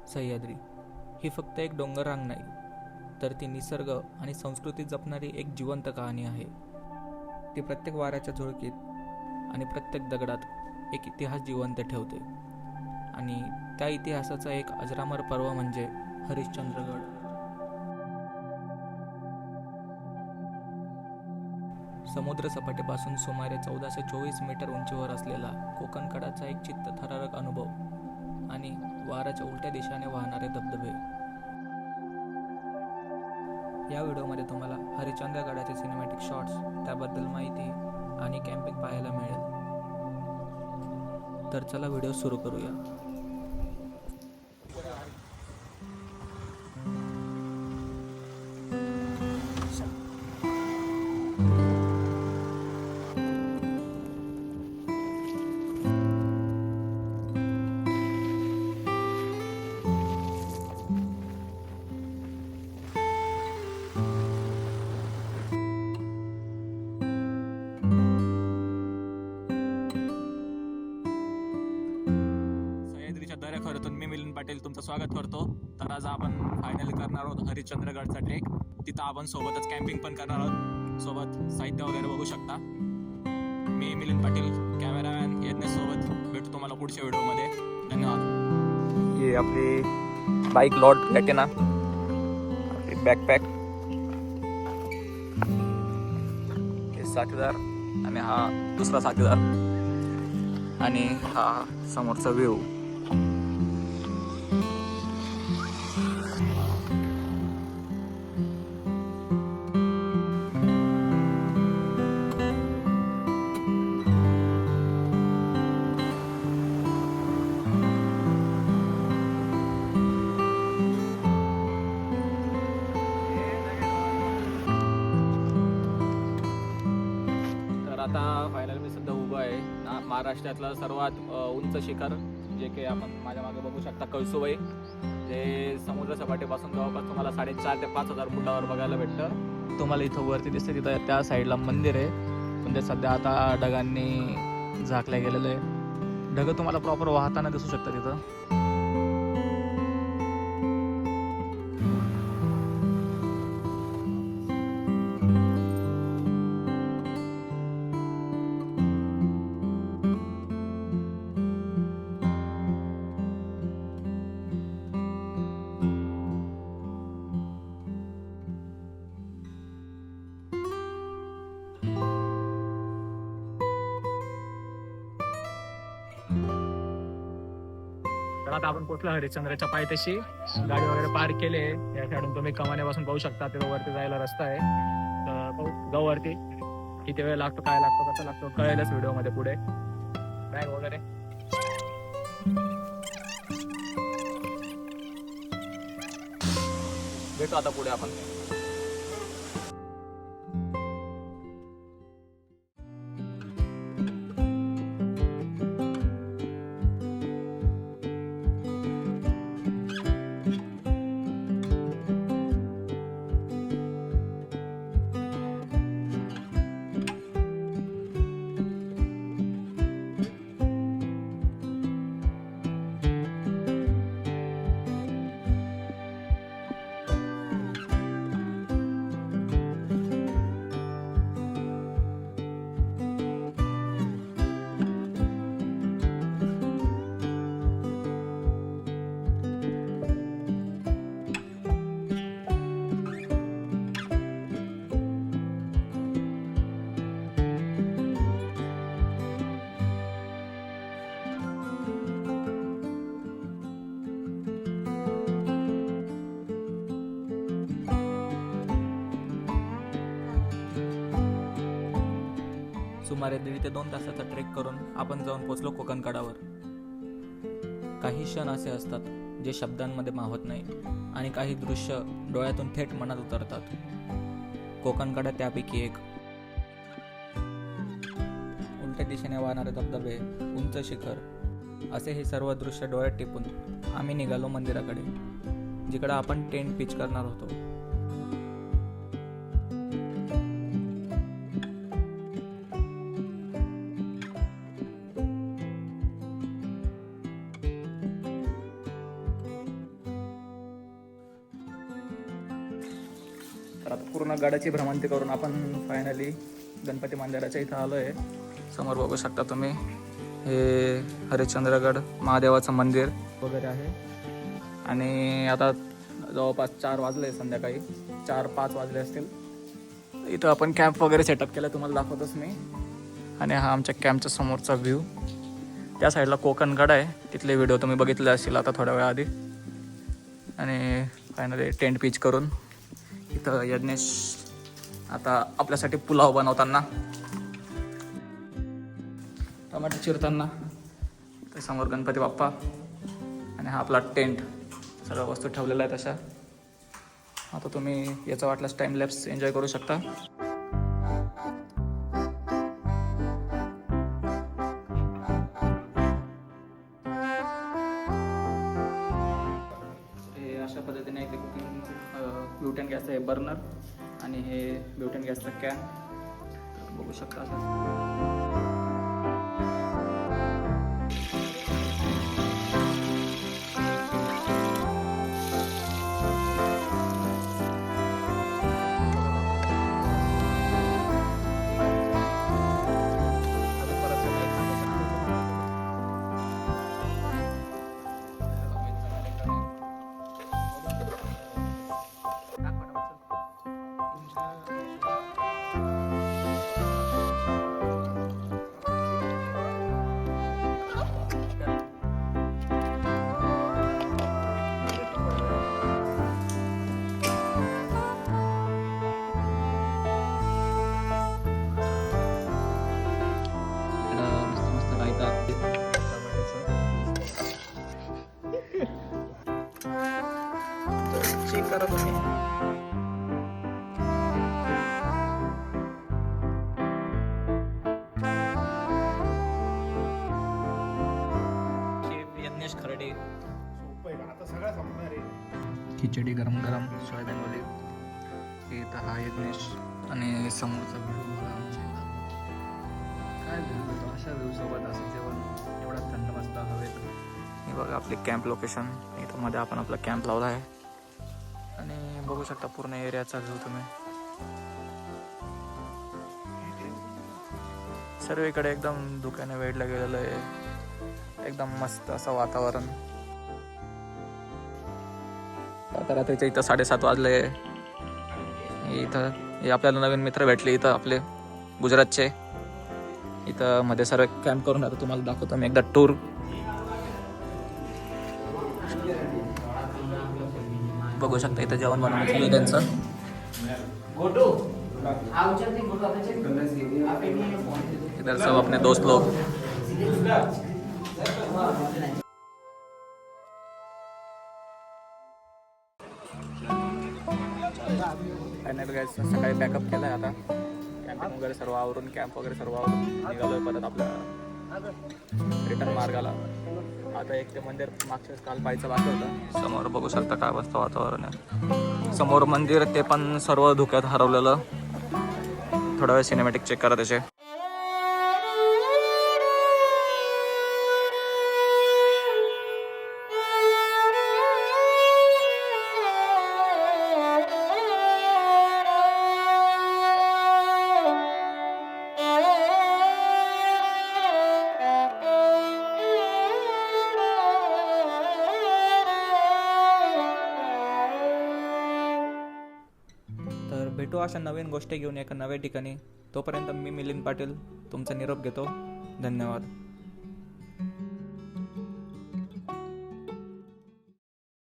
सह्याद्री ही फक्त एक डोंगररांग नाही, तर ती निसर्ग आणि संस्कृती जपणारी एक जिवंत कहाणी आहे. ती प्रत्येक वाऱ्याच्या झुळकीत आणि प्रत्येक दगडात एक इतिहास जिवंत ठेवते. आणि त्या इतिहासाचा एक अजरामर पर्व म्हणजे हरिश्चंद्रगड. समुद्र सपाटीपासून सुमारे 1424 मीटर उंचीवर असलेला कोकण कडाचा एक चित्तथरारक अनुभव आणि वाऱ्याच्या उलट्या दिशेने वाहणारे धबधबे. या व्हिडिओमध्ये तुम्हाला हरिश्चंद्रगडाचे सिनेमॅटिक शॉट्स, त्याबद्दल माहिती आणि कॅम्पिंग पाहायला मिळेल. तर चला व्हिडिओ सुरू करूया. खरतून मी मिलिंद पाटील तुमचं स्वागत करतो. तर आज आपण फायनली करणार आहोत हरिश्चंद्रगडचा ट्रेक. तिथं आपण सोबतच कॅम्पिंग पण करणार आहोत. सोबत साहित्य वगैरे बघू शकता. मी मिलिंद पाटील, कॅमेरामॅन यज्ञेश सोबत. भेटू तुम्हाला पुढच्या व्हिडिओमध्ये. धन्यवाद. ही आपली बाईक लॉर्ड प्लॅटिना, आपली बॅकपॅक, हे साथीदार आणि हा दुसरा साथीदार आणि हा समोरचा व्ह्यू. आता फायनल मी सध्या उभं आहे महाराष्ट्रातलं सर्वात उंच शिखर, जे की आपण माझ्या मागे बघू शकता, कळसुबाई. ते समुद्र सपाटीपासून जवळपास तुम्हाला 4,500 ते 5,000 फुटावर बघायला भेटतं. तुम्हाला इथं वरती दिसतं, तिथं त्या साईडला मंदिर आहे, पण ते सध्या आता ढगांनी झाकल्या गेलेलं आहे. ढगं तुम्हाला प्रॉपर वाहताना दिसू शकतात तिथं. तर आता आपण पोहोचलो हरिश्चंद्राच्या पायथ्याशी. गाडी वगैरे पार्क केले. या साईडून तुम्ही कमानीपासून पाहू शकता. ते वरती जायला रस्ता आहे. तर जाऊ वरती. किती वेळ लागतो, काय लागतो, कसं लागतो कळेलच व्हिडिओमध्ये पुढे. बॅग वगैरे भेटू आता पुढे आपण. सुमारे 1.5 ते 2 तासाचा ट्रेक करून आपण जाऊन पोहोचलो कोकण कडावर. काही क्षण असे असतात जे शब्दांमध्ये मावत नाही आणि काही दृश्य डोळ्यातून थेट मनात उतरतात. कोकण कडा त्यापैकी एक. उलट्या दिशेने वाहणारे धबधबे, उंच शिखर, असे हे सर्व दृश्य डोळ्यात टिपून आम्ही निघालो मंदिराकडे, जिकडे आपण टेंट पिच करणार होतो. तर आता पूर्ण गडाची भ्रमंती करून आपण फायनली गणपती मंदिराच्या इथं आलो आहे. समोर बघू शकता तुम्ही हे हरिश्चंद्रगड महादेवाचं मंदिर वगैरे आहे. आणि आता जवळपास 4 वाजले, संध्याकाळी 4-5 वाजले असतील. इथं आपण कॅम्प वगैरे सेटअप केलं, तुम्हाला दाखवतोच मी. आणि हा आमच्या कॅम्पच्या समोरचा व्ह्यू. त्या साईडला कोकणगड आहे, तिथले व्हिडिओ तुम्ही बघितले असतील आता थोड्या वेळा आधी. आणि फायनली टेंट पिच करून इथं यज्ञेश आता आपल्यासाठी पुलाव बनवताना, टमाटर चिरताना, ते समोर गणपती बाप्पा आणि हा आपला टेंट, सर्व वस्तू ठेवलेल्या आहेत अशा. आता तुम्ही याचा वाटल्यास टाइम लॅप्स एन्जॉय करू शकता. हे अशा पद्धतीने इथे कुकिंग ब्युटेन गॅसचं हे बर्नर आणि हे ब्युटेन गॅसचं कॅन बघू शकता असं. चेक करा तुम्ही. शेफ यज्ञेश खर्डे. खिचडी गरम गरम सोयाबीन वाली. इथं हा यज्ञेश आणि समोरचा व्ह्यू काय व्ह्यू होतो अशा व्ह्यू सोबत असं जेवण एवढा थंड मस्त हवेत. हे बघा आपली कॅम्प लोकेशन. इथं मध्ये आपण आपला कॅम्प लावला आहे आणि बघू शकता पूर्ण एरियाचा व्ह्यू तुम्ही. सर्वीकडे एकदम धुक्याने वेढलं गेलेलं आहे, एकदम मस्त असं वातावरण. आता रात्रीच्या इथं 7:30 वाजले. इथं हे आपल्याला नवीन मित्र भेटले इथं आपले गुजरातचे. इथं मध्ये सर्व कॅम्प करून आता तुम्हाला दाखवतो मी एकदा टूर. बघू शकता इथं जेवण बनवलं त्यांचं. इधर सब अपने दोस्त लोग. फायनल गाईज सकाळी बॅकअप केलाय. आता कॅम्पिंग वगैरे सर्व आवरून, कॅम्प वगैरे सर्व आवरून निघालोय परत आपल्या रिटर्न मार्गाला. आता एक ते मंदिर मागच्याच काल पाहायचं बाकी होतं. समोर बघू शकता काय मस्त वातावरण आहे. समोर मंदिर, ते पण सर्व धुक्यात हरवलेलं. थोडा वेळ सिनेमॅटिक चेक करा त्याचे. तर भेटू अशा नवीन गोष्टी घेऊन एका नव्या ठिकाणी. तोपर्यंत मी मिलिंद पाटील तुमचा निरोप घेतो. धन्यवाद.